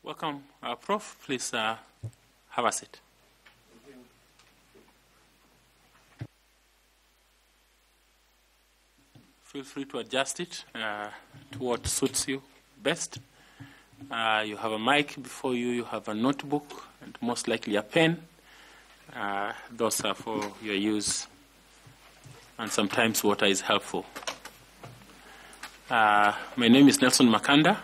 Welcome, Prof. Please have a seat. Feel free to adjust it to what suits you best. You have a mic before you, you have a notebook, and most likely a pen. Those are for your use, and sometimes water is helpful. My name is Nelson Makanda.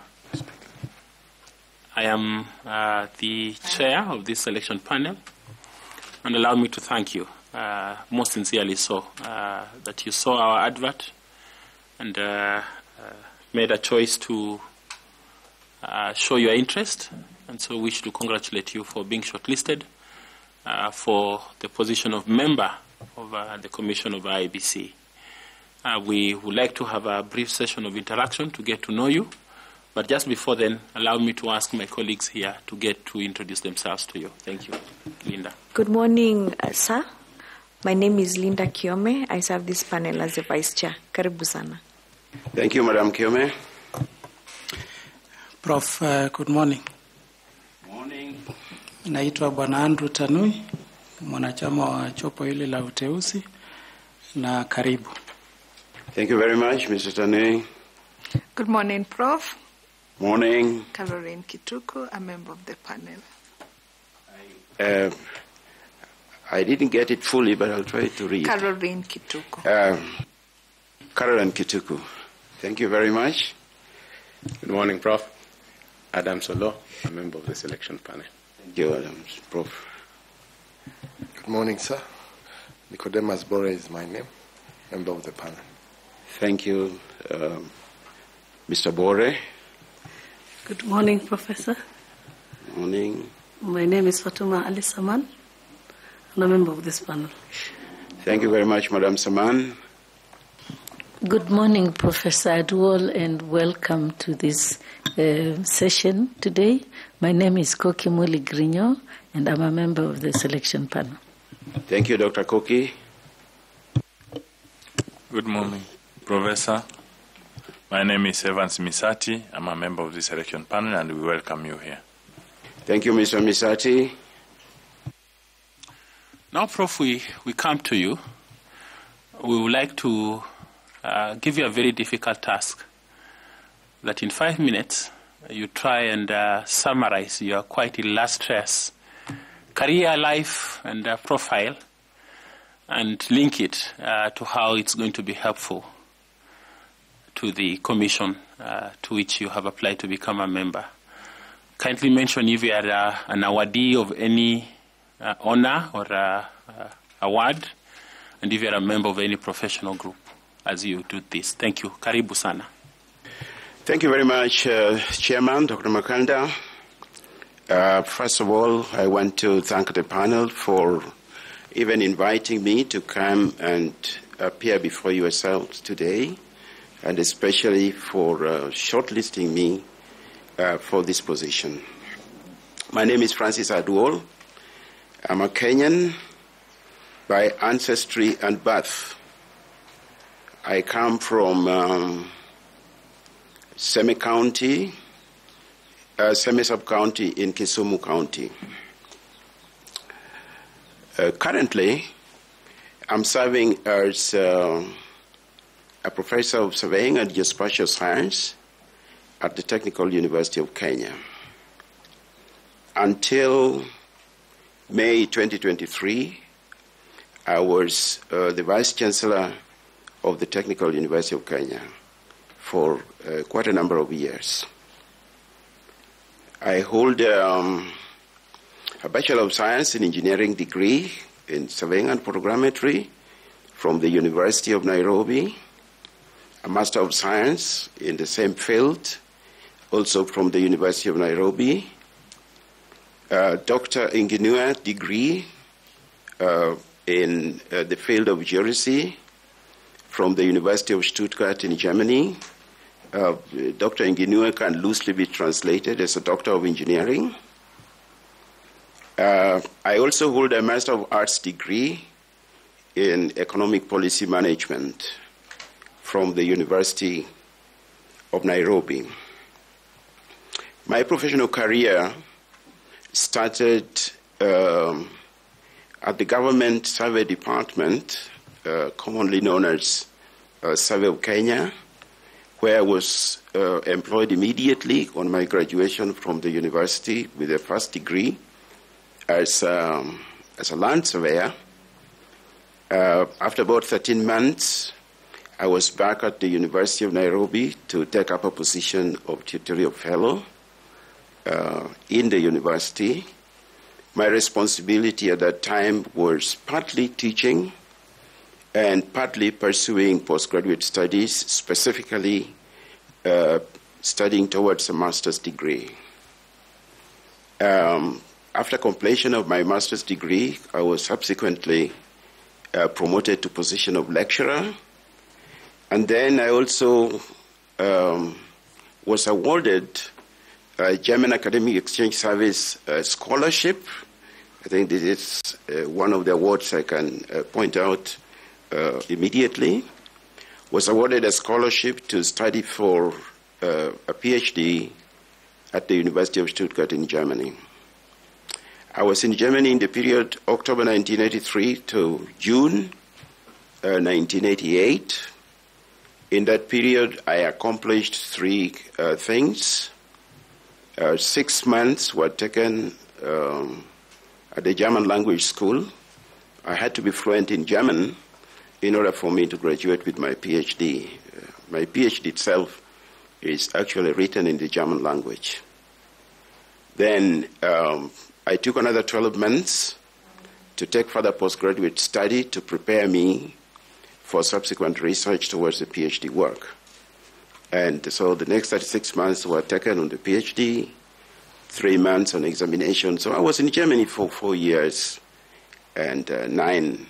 I am the chair of this selection panel, and allow me to thank you, most sincerely so, that you saw our advert and made a choice to show your interest, and so wish to congratulate you for being shortlisted for the position of member of the Commission of IEBC. We would like to have a brief session of interaction to get to know you, but just before then, allow me to ask my colleagues here to get to introduce themselves to you. Thank you. Linda. Good morning, sir. My name is Linda Kiome. I serve this panel as the Vice Chair. Karibu sana. Thank you, Madam Kiome. Prof, good morning. Morning. Naitwa Bwana Andrew Tanui, mwanachama wa chopo hili la uteuzi, na karibu. Thank you very much, Mr. Tanui. Good morning, Prof. Morning. Caroline Kituku, a member of the panel. I didn't get it fully, but I'll try to read. Caroline Kituku. Caroline Kituku. Thank you very much. Good morning, Prof. Adam Solo, a member of the selection panel. Thank you, Adam, Prof. Good morning, sir. Nicodemus Bore is my name, member of the panel. Thank you, Mr. Bore. Good morning, Professor. Morning. My name is Fatuma Ali Saman. I'm a member of this panel. Thank you very much, Madam Saman. Good morning, Professor Aduol, and welcome to this session today. My name is Koki Muli Grigno, and I'm a member of the selection panel. Thank you, Dr. Koki. Good morning, Professor. My name is Evans Misati. I'm a member of the selection panel, and we welcome you here. Thank you, Mr. Misati. Now, Prof, we come to you. We would like to give you a very difficult task, that in 5 minutes you try and summarize your quite illustrious career, life, and profile, and link it to how it's going to be helpful to the commission to which you have applied to become a member. Kindly mention if you are an awardee of any honor or award, and if you are a member of any professional group as you do this. Thank you. Karibu sana. Thank you very much, Chairman, Dr. Makanda. First of all, I want to thank the panel for even inviting me to come and appear before yourselves today, and especially for shortlisting me for this position. My name is Francis Aduol. I'm a Kenyan by ancestry and birth. I come from Semi-County, Semi-Sub-County in Kisumu County. Currently, I'm serving as a professor of surveying and geospatial science at the Technical University of Kenya. Until May 2023, I was the Vice Chancellor of the Technical University of Kenya for quite a number of years. I hold a Bachelor of Science in Engineering degree in Surveying and Photogrammetry from the University of Nairobi, a Master of Science in the same field, also from the University of Nairobi, Dr. Ingenieur degree in the field of geodesy from the University of Stuttgart in Germany. Dr. Ingenieur can loosely be translated as a Doctor of Engineering. I also hold a Master of Arts degree in Economic Policy Management from the University of Nairobi. My professional career started at the Government Survey Department, commonly known as Survey of Kenya, where I was employed immediately on my graduation from the university with a first degree as a land surveyor. After about 13 months, I was back at the University of Nairobi to take up a position of tutorial fellow in the university. My responsibility at that time was partly teaching and partly pursuing postgraduate studies, specifically studying towards a master's degree. After completion of my master's degree, I was subsequently promoted to position of lecturer. And then I also was awarded a German Academic Exchange Service scholarship. I think this is one of the awards I can point out immediately. Was awarded a scholarship to study for a PhD at the University of Stuttgart in Germany. I was in Germany in the period October 1983 to June 1988. In that period, I accomplished three things. 6 months were taken at the German language school. I had to be fluent in German in order for me to graduate with my PhD. My PhD itself is actually written in the German language. Then I took another 12 months to take further postgraduate study to prepare me for subsequent research towards the PhD work. And so the next 36 months were taken on the PhD, 3 months on examination. So I was in Germany for 4 years and 9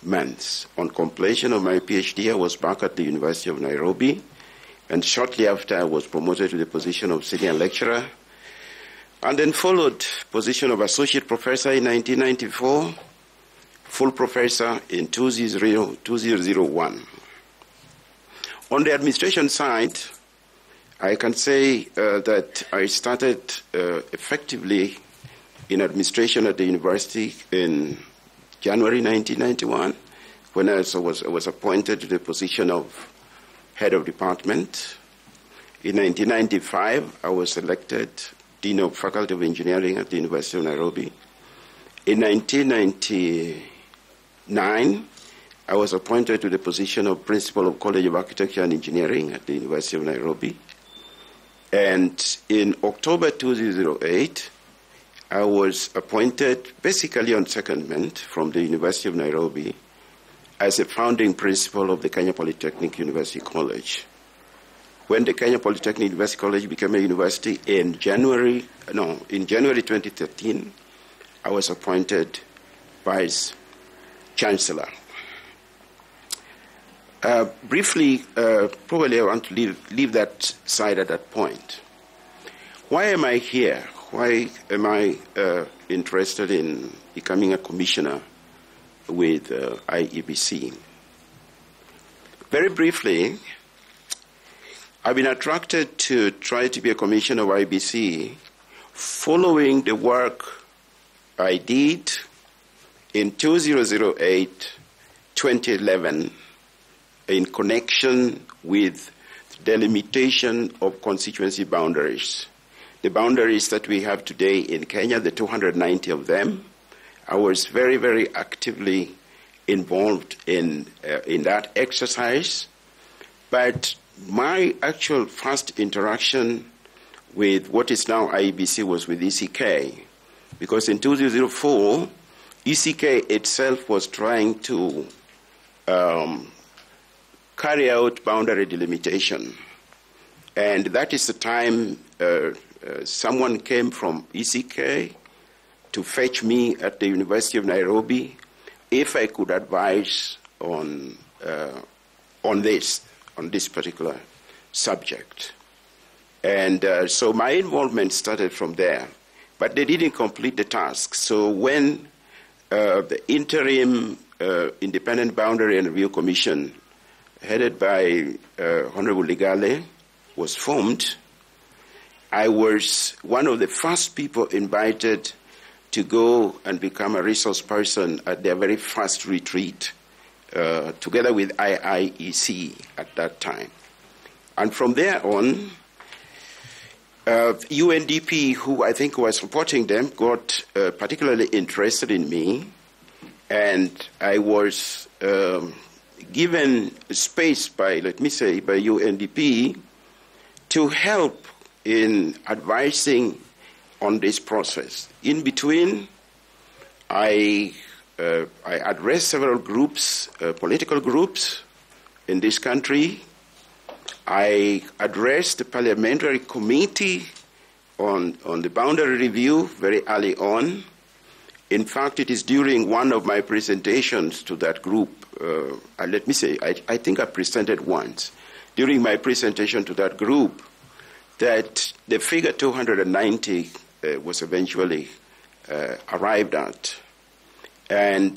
months. On completion of my PhD, I was back at the University of Nairobi, and shortly after I was promoted to the position of senior lecturer, and then followed position of associate professor in 1994, full professor in 2001. On the administration side, I can say that I started effectively in administration at the university in January 1991, when I was appointed to the position of head of department. In 1995, I was elected Dean of Faculty of Engineering at the University of Nairobi. In 1999, I was appointed to the position of Principal of College of Architecture and Engineering at the University of Nairobi. And in October 2008, I was appointed basically on secondment from the University of Nairobi as a founding principal of the Kenya Polytechnic University College. When the Kenya Polytechnic University College became a university in January 2013, I was appointed Vice Chancellor. Briefly, probably I want to leave that side at that point. Why am I here? Why am I interested in becoming a commissioner with IEBC? Very briefly, I've been attracted to try to be a commissioner of IEBC following the work I did in 2008, 2011, in connection with delimitation of constituency boundaries. The boundaries that we have today in Kenya, the 290 of them, I was very, very actively involved in that exercise. But my actual first interaction with what is now IEBC was with ECK, because in 2004, ECK itself was trying to carry out boundary delimitation. And that is the time someone came from ECK to fetch me at the University of Nairobi if I could advise on this particular subject. And so my involvement started from there. But they didn't complete the task. So when the interim Independent Boundary and Review Commission, headed by Honorable Ligale, was formed, I was one of the first people invited to go and become a resource person at their very first retreat, together with IEBC at that time. And from there on, UNDP, who I think was supporting them, got particularly interested in me, and I was given space by UNDP to help in advising on this process. In between, I addressed several groups, political groups in this country. I addressed the parliamentary committee on the boundary review very early on. In fact, it is during one of my presentations to that group, I think I presented once, during my presentation to that group, that the figure 290 was eventually arrived at. And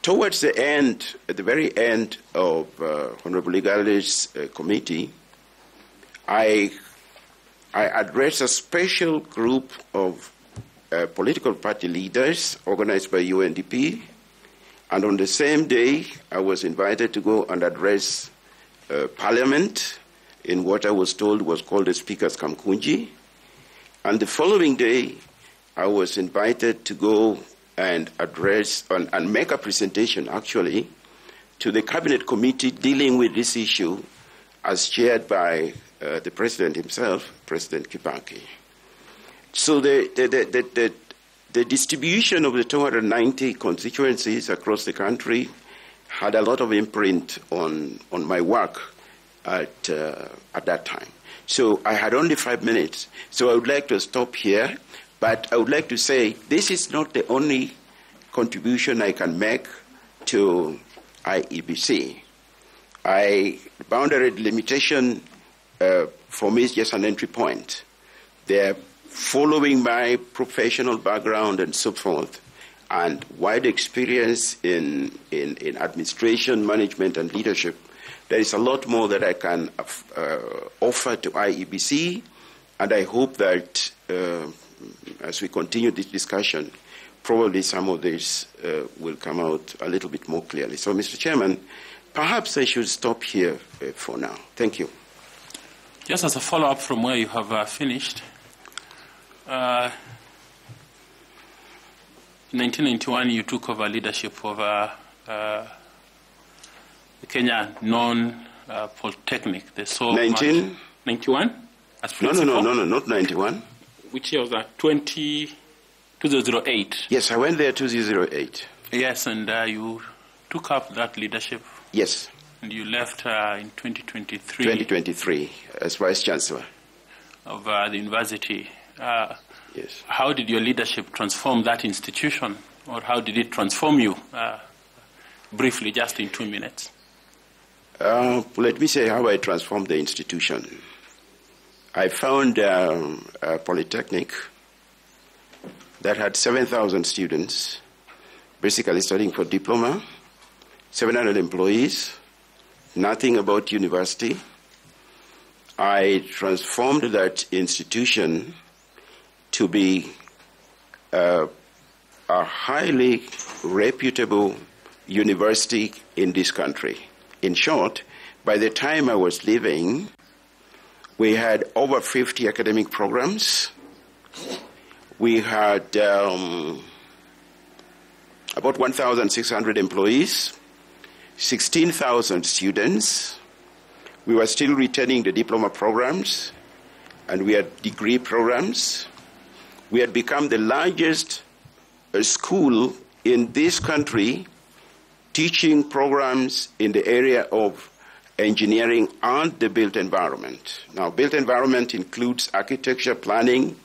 towards the end, at the very end of Honorable Igale's committee, I addressed a special group of political party leaders organized by UNDP, and on the same day, I was invited to go and address Parliament in what I was told was called the Speaker's Kamkunji. And the following day, I was invited to go and address and make a presentation, actually, to the Cabinet Committee dealing with this issue as chaired by the President himself, President Kibaki. So the distribution of the 290 constituencies across the country had a lot of imprint on my work at that time. So I had only 5 minutes, so I would like to stop here, but I would like to say this is not the only contribution I can make to IEBC. Boundary limitation for me is just an entry point. They're following my professional background and so forth, and wide experience in administration, management, and leadership. There is a lot more that I can offer to IEBC, and I hope that as we continue this discussion, probably some of this will come out a little bit more clearly. So, Mr. Chairman, perhaps I should stop here for now. Thank you. Just as a follow-up from where you have finished, in 1991, you took over leadership of the Kenya non-polytechnic, the so 1991? No, not 91. Which year was that? 2008. Yes, I went there 2008. Yes, and you took up that leadership. Yes. And you left in 2023. 2023 as Vice Chancellor of the university. Yes. How did your leadership transform that institution, or how did it transform you? Briefly, just in 2 minutes. Let me say how I transformed the institution. I found a polytechnic that had 7,000 students, basically studying for diploma, 700 employees, nothing about university. I transformed that institution to be a highly reputable university in this country. In short, by the time I was leaving, we had over 50 academic programs. We had about 1,600 employees, 16,000 students. We were still retaining the diploma programs, and we had degree programs. We had become the largest school in this country teaching programs in the area of engineering and the built environment. Now, built environment includes architecture, planning,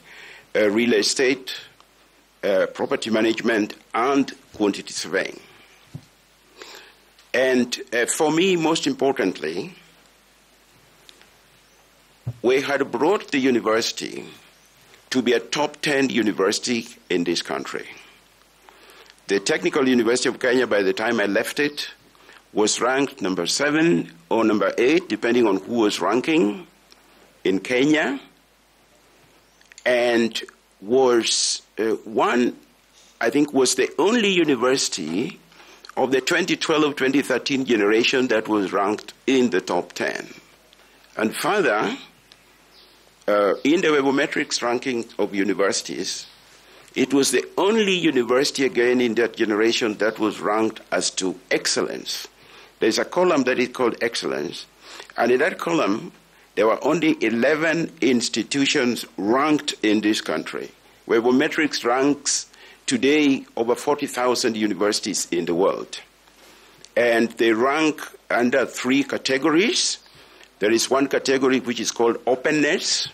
real estate, property management, and quantity surveying. And for me, most importantly, we had brought the university to be a top 10 university in this country. The Technical University of Kenya, by the time I left it, was ranked number 7 or number 8, depending on who was ranking, in Kenya. and was was the only university of the 2012-2013 generation that was ranked in the top 10. And further, in the Webometrics ranking of universities, it was the only university again in that generation that was ranked as to excellence. There's a column that is called excellence, and in that column, there were only 11 institutions ranked in this country. Webometrics ranks today over 40,000 universities in the world. And they rank under 3 categories. There is one category which is called openness,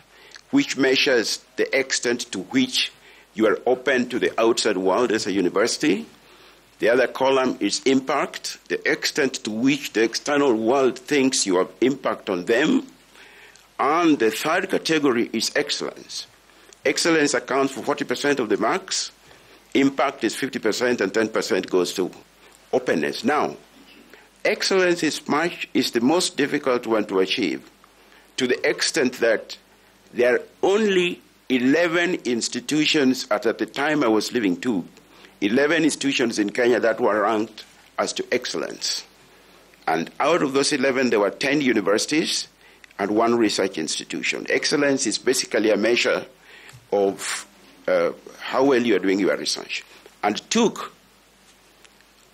which measures the extent to which you are open to the outside world as a university. The other column is impact, the extent to which the external world thinks you have impact on them. And the third category is excellence. Excellence accounts for 40% of the marks. Impact is 50%, and 10% goes to openness. Now, excellence is the most difficult one to achieve, to the extent that there are only 11 institutions at the time I was living too, 11 institutions in Kenya that were ranked as to excellence. And out of those 11, there were 10 universities and 1 research institution. Excellence is basically a measure of how well you are doing your research. And TUC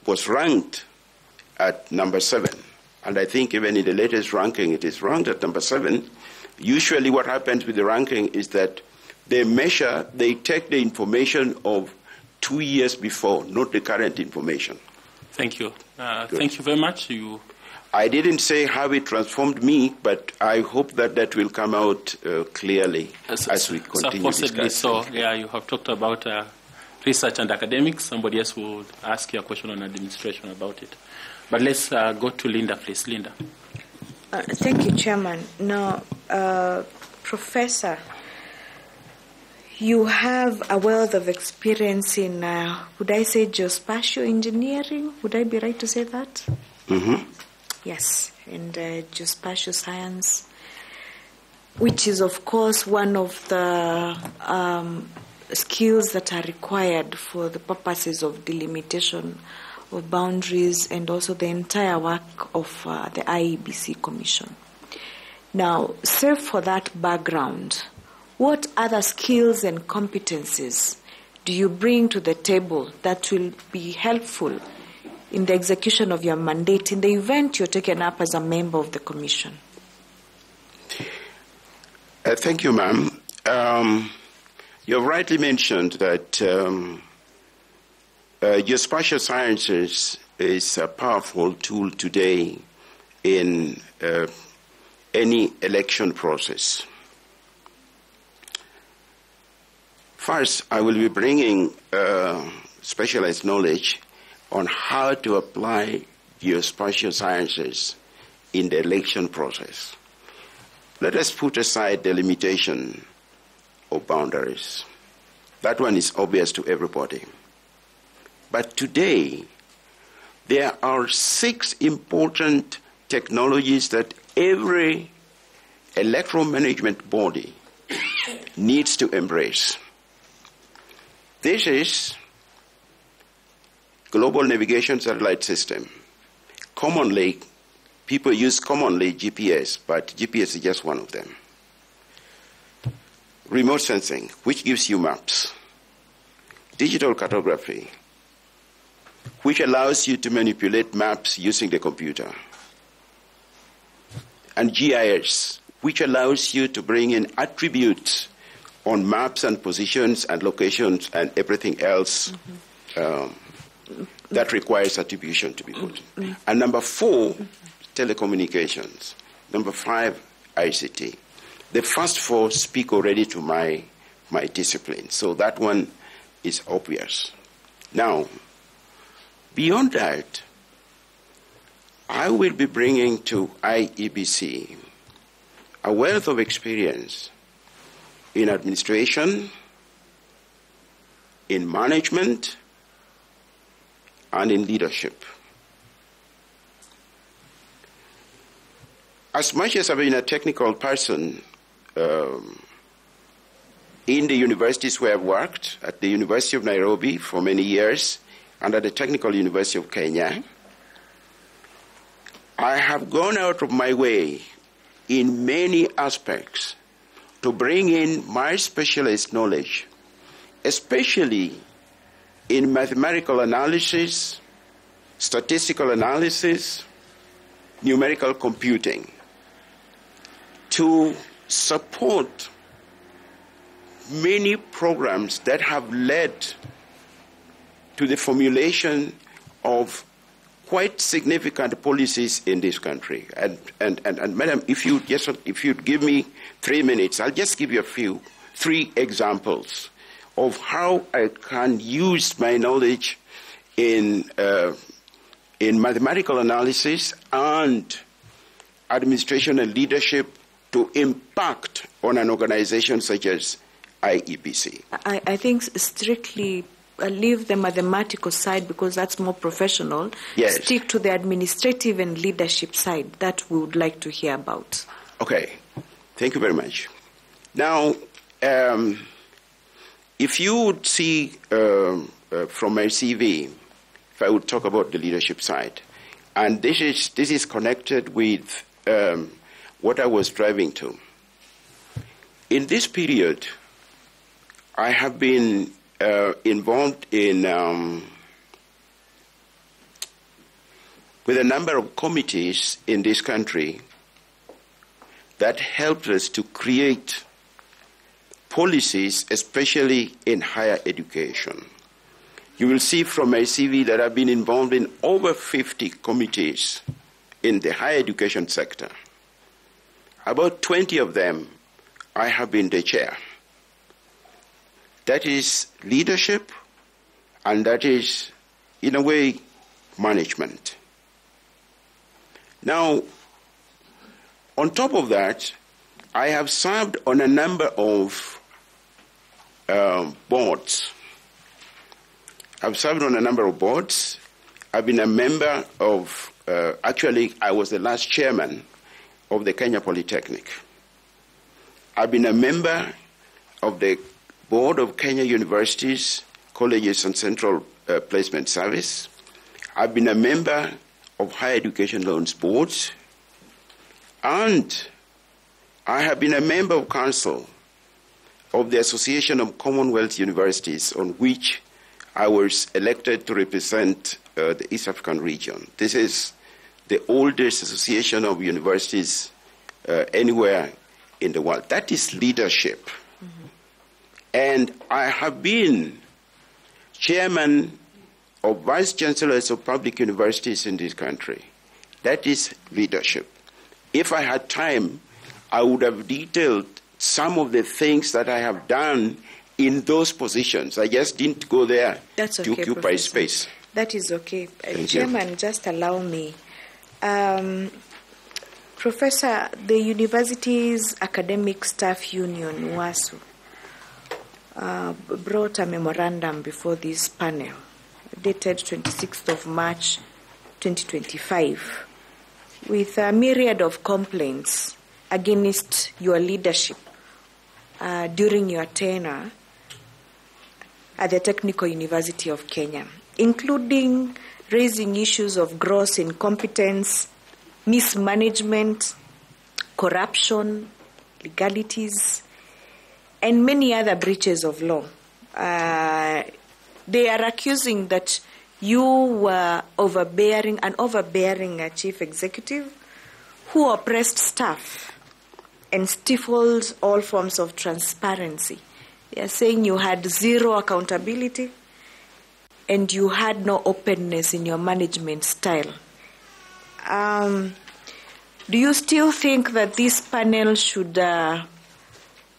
was ranked at number 7. And I think even in the latest ranking, it is ranked at number 7. Usually what happens with the ranking is that they take the information of 2 years before, not the current information. Thank you. Thank you very much. I didn't say how it transformed me, but I hope that will come out clearly as we continue discussing. So, yeah, you have talked about research and academics. Somebody else will ask you a question on administration about it. But let's go to Linda, please. Linda. Thank you, Chairman. Now, Professor, you have a wealth of experience in, would I say, geospatial engineering? Would I be right to say that? Mm-hmm. Yes, and geospatial science, which is, of course, one of the skills that are required for the purposes of delimitation of boundaries and also the entire work of the IEBC Commission. Now, save for that background, what other skills and competencies do you bring to the table that will be helpful in the execution of your mandate in the event you're taken up as a member of the Commission? Thank you, ma'am. You've rightly mentioned that geospatial sciences is a powerful tool today in any election process. First, I will be bringing specialized knowledge on how to apply geospatial sciences in the election process. Let us put aside the limitation of boundaries. That one is obvious to everybody. But today, there are 6 important technologies that every electoral management body needs to embrace. This is Global Navigation Satellite System. Commonly, people use GPS, but GPS is just one of them. Remote sensing, which gives you maps. Digital cartography, which allows you to manipulate maps using the computer. And GIS, which allows you to bring in attributes on maps and positions and locations and everything else that requires attribution to be put. And number 4, telecommunications. Number 5, ICT. The first 4 speak already to my discipline, so that one is obvious. Now, beyond that, I will be bringing to IEBC a wealth of experience in administration, in management, and in leadership. As much as I've been a technical person, in the universities where I've worked, at the University of Nairobi for many years, and at the Technical University of Kenya, I have gone out of my way in many aspects to bring in my specialist knowledge, especially in mathematical analysis, statistical analysis, numerical computing, to support many programs that have led to the formulation of quite significant policies in this country. And Madam, if you'd give me 3 minutes, I'll just give you 3 examples of how I can use my knowledge in mathematical analysis and administration and leadership to impact on an organization such as IEBC. I think strictly leave the mathematical side because that's more professional. Yes. Stick to the administrative and leadership side. That we would like to hear about. Okay. Thank you very much. Now, if you would see from my CV, if I would talk about the leadership side, and this is connected with what I was driving to. In this period, I have been involved in with a number of committees in this country that helped us to create policies, especially in higher education. You will see from my CV that I've been involved in over 50 committees in the higher education sector. About 20 of them, I have been the chair. That is leadership, and that is, in a way, management. Now, on top of that, I have served on a number of boards. I've served on a number of boards. I've been a member of, actually, I was the last chairman of the Kenya Polytechnic. I've been a member of the Board of Kenya Universities, Colleges and Central Placement Service. I've been a member of Higher Education Loans Boards, and I have been a member of council of the Association of Commonwealth Universities, on which I was elected to represent the East African region. This is the oldest association of universities anywhere in the world. That is leadership. Mm-hmm. And I have been chairman of vice chancellors of public universities in this country. That is leadership. If I had time, I would have detailed some of the things that I have done in those positions. I just didn't go there to occupy space. That is okay. Thank Chairman, just allow me. Professor, the University's Academic Staff Union, WASU, brought a memorandum before this panel, dated 26th of March 2025, with a myriad of complaints against your leadership during your tenure at the Technical University of Kenya, including raising issues of gross incompetence, mismanagement, corruption, legalities, and many other breaches of law. They are accusing that you were an overbearing chief executive who oppressed staff and stifled all forms of transparency. They are saying you had zero accountability and you had no openness in your management style. Do you still think that this panel should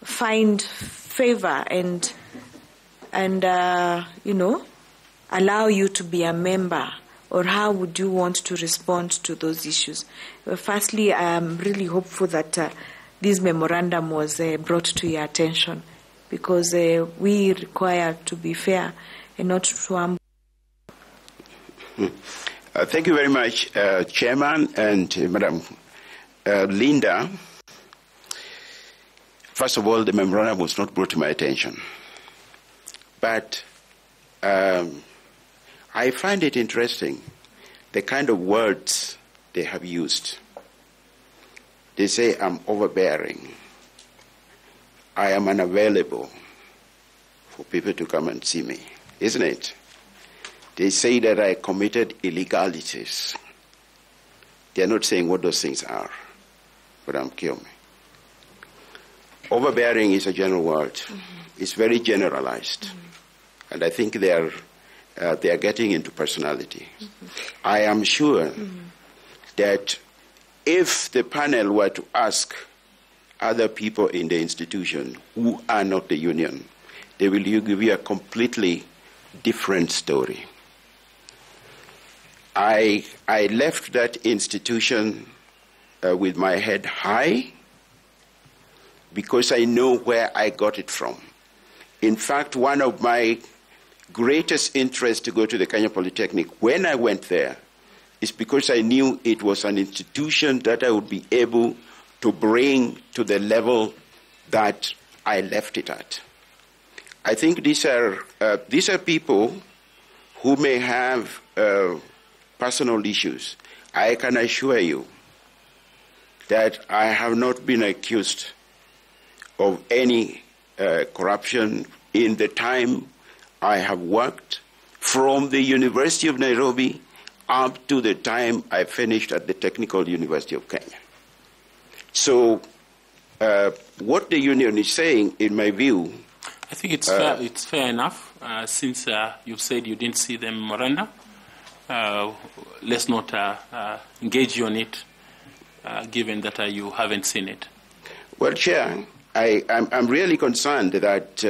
find favor and allow you to be a member, or how would you want to respond to those issues? Firstly, I'm really hopeful that this memorandum was brought to your attention, because we require to be fair and not to harm. Thank you very much, Chairman and Madam Linda. First of all, the memorandum was not brought to my attention. But I find it interesting, the kind of words they have used. They say, I'm overbearing. I am unavailable for people to come and see me, isn't it? They say that I committed illegalities. They are not saying what those things are, but I'm kill me. Overbearing is a general word. Mm-hmm. It's very generalized. Mm-hmm. And I think they are getting into personality. Mm-hmm. I am sure that if the panel were to ask other people in the institution who are not the union, they will give you a completely different story. I left that institution with my head high because I know where I got it from. In fact, one of my greatest interests to go to the Kenya Polytechnic when I went there is because I knew it was an institution that I would be able to bring to the level that I left it at. I think these are people who may have personal issues. I can assure you that I have not been accused of any corruption in the time I have worked from the University of Nairobi up to the time I finished at the Technical University of Kenya. So what the union is saying, in my view, I think it's fair enough, since you said you didn't see the memorandum. Let's not engage you on it, given that you haven't seen it. Well, Chair, I'm really concerned that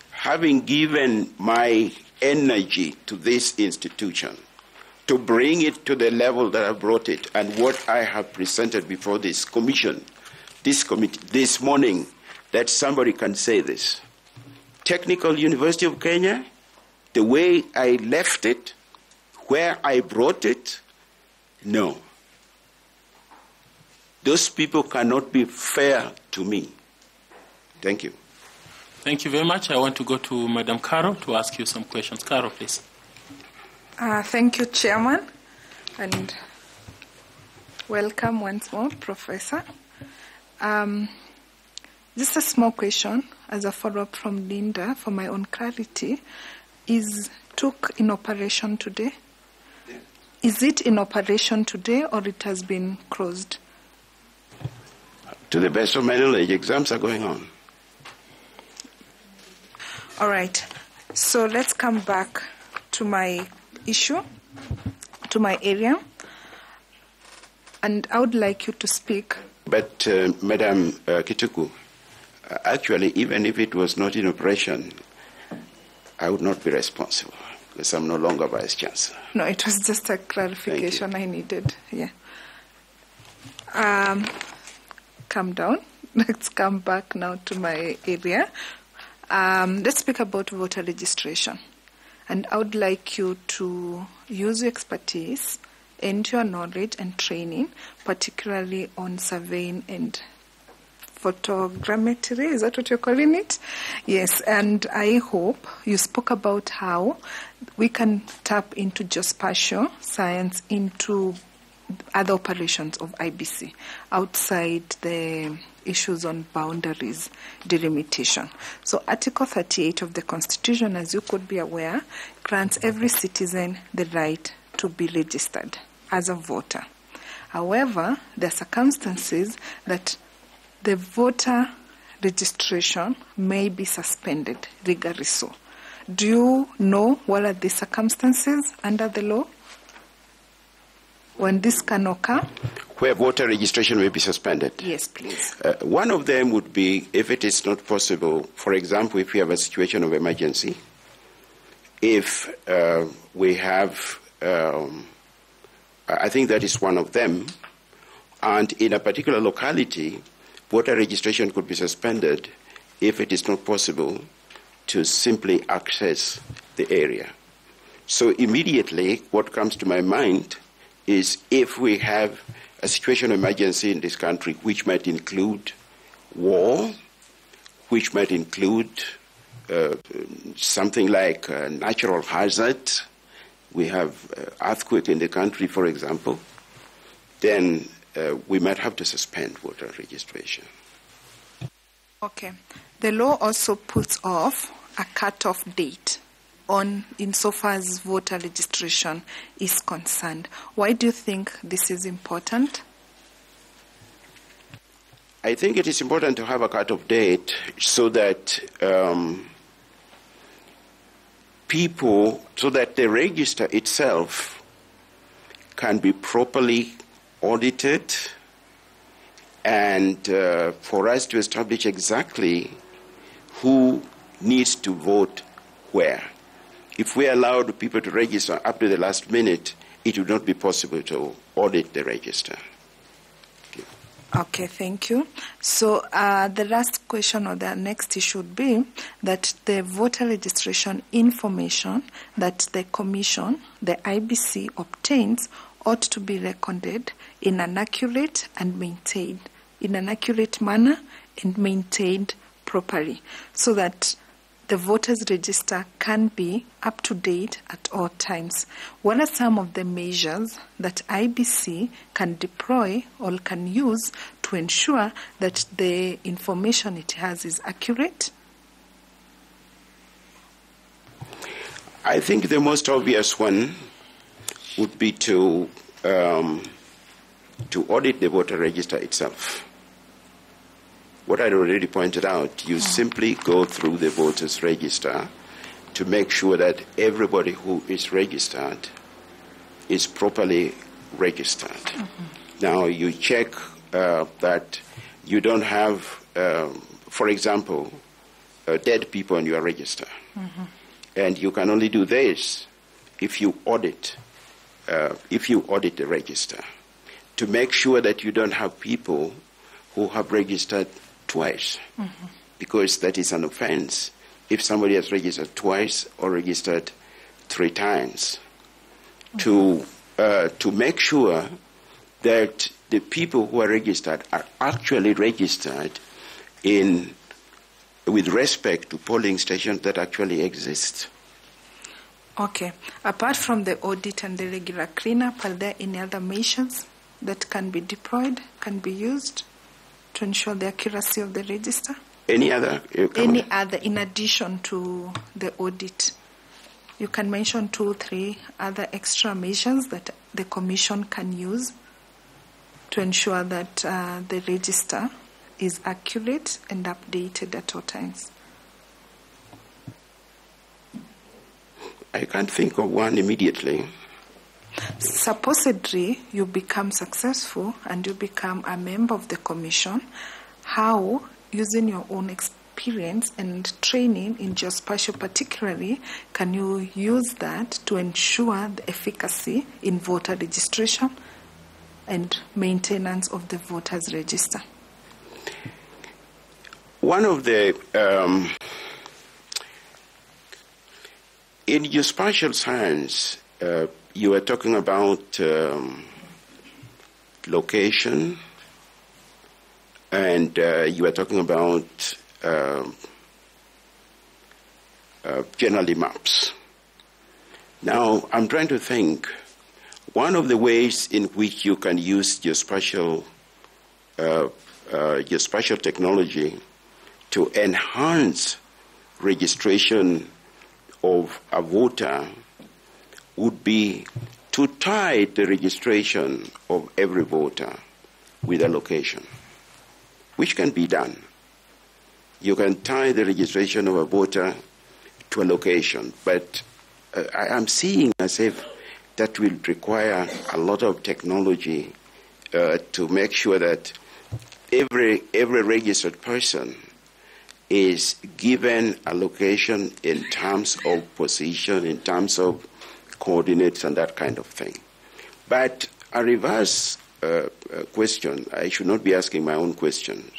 having given my energy to this institution, to bring it to the level that I brought it, and what I have presented before this commission, this committee, this morning, that somebody can say this. Technical University of Kenya, the way I left it, where I brought it, no. Those people cannot be fair to me. Thank you. Thank you very much. I want to go to Madam Caro to ask you some questions. Caro, please. Thank you, Chairman, and welcome once more, Professor. Just a small question as a follow-up from Linda for my own clarity. Is TUK in operation today? Yeah. Is it in operation today or it has been closed? To the best of my knowledge, exams are going on. All right. So let's come back to my issue, to my area. And I would like you to speak. But, Madam Kituku, actually, even if it was not in operation, I would not be responsible because I'm no longer Vice Chancellor. No, it was just a clarification I needed. Yeah. Calm down. Let's come back now to my area. Let's speak about voter registration. And I would like you to use your expertise and your knowledge and training, particularly on surveying and photogrammetry. Is that what you're calling it? Yes, and I hope you spoke about how we can tap into geospatial science into other operations of IBC outside the issues on boundaries delimitation. So Article 38 of the Constitution, as you could be aware, grants every citizen the right to be registered as a voter. However, there are circumstances that the voter registration may be suspended, regardless so. Do you know what are the circumstances under the law when this can occur? Where voter registration may be suspended? Yes, please. One of them would be if it is not possible, for example, if we have a situation of emergency, if we have, I think that is one of them, and in a particular locality, voter registration could be suspended if it is not possible to simply access the area. So immediately what comes to my mind is if we have a situation of emergency in this country, which might include war, which might include something like a natural hazard. We have earthquake in the country, for example. Then we might have to suspend voter registration. Okay. The law also puts off a cutoff date on insofar as voter registration is concerned. Why do you think this is important? I think it is important to have a cutoff date so that the register itself can be properly audited and for us to establish exactly who needs to vote where. If we allowed people to register up to the last minute, it would not be possible to audit the register. Okay, thank you. So the last question or the next issue would be that the voter registration information that the Commission, the IBC, obtains ought to be recorded in an accurate manner and maintained properly so that the voters register can be up to date at all times. What are some of the measures that IBC can deploy or can use to ensure that the information it has is accurate? I think the most obvious one would be to audit the voter register itself. What I already pointed out, you simply go through the voters register to make sure that everybody who is registered is properly registered. Mm-hmm. Now you check that you don't have, for example, dead people on your register. Mm-hmm. And you can only do this if you audit the register to make sure that you don't have people who have registered twice, mm-hmm. because that is an offense if somebody has registered twice or registered 3 times. Mm-hmm. To make sure that the people who are registered are actually registered with respect to polling stations that actually exist. Okay. Apart from the audit and the regular cleanup, are there any other measures that can be deployed, can be used to ensure the accuracy of the register? Any other, in addition to the audit? You can mention 2 or 3 other extra measures that the Commission can use to ensure that the register is accurate and updated at all times. I can't think of one immediately. Supposedly, you become successful and you become a member of the Commission. How, using your own experience and training in geospatial particularly, can you use that to ensure the efficacy in voter registration and maintenance of the voters' register? One of the in geospatial science, you are talking about location, and you are talking about generally maps. Now, I'm trying to think, one of the ways in which you can use geospatial technology to enhance registration of a voter would be to tie the registration of every voter with a location, which can be done. You can tie the registration of a voter to a location, but I'm seeing as if that will require a lot of technology to make sure that every registered person is given a location in terms of position, in terms of coordinates and that kind of thing. But a reverse question, I should not be asking my own questions,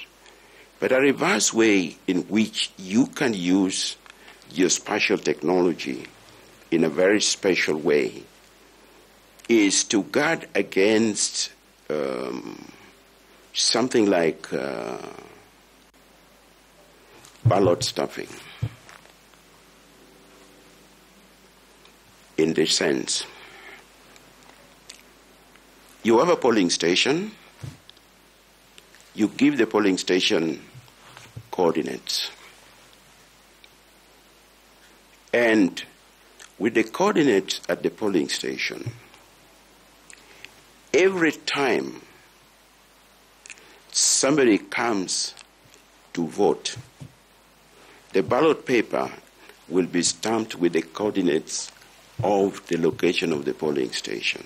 but a reverse way in which you can use geospatial technology in a very special way is to guard against something like ballot stuffing. In this sense, you have a polling station, you give the polling station coordinates. And with the coordinates at the polling station, every time somebody comes to vote, the ballot paper will be stamped with the coordinates of the location of the polling station.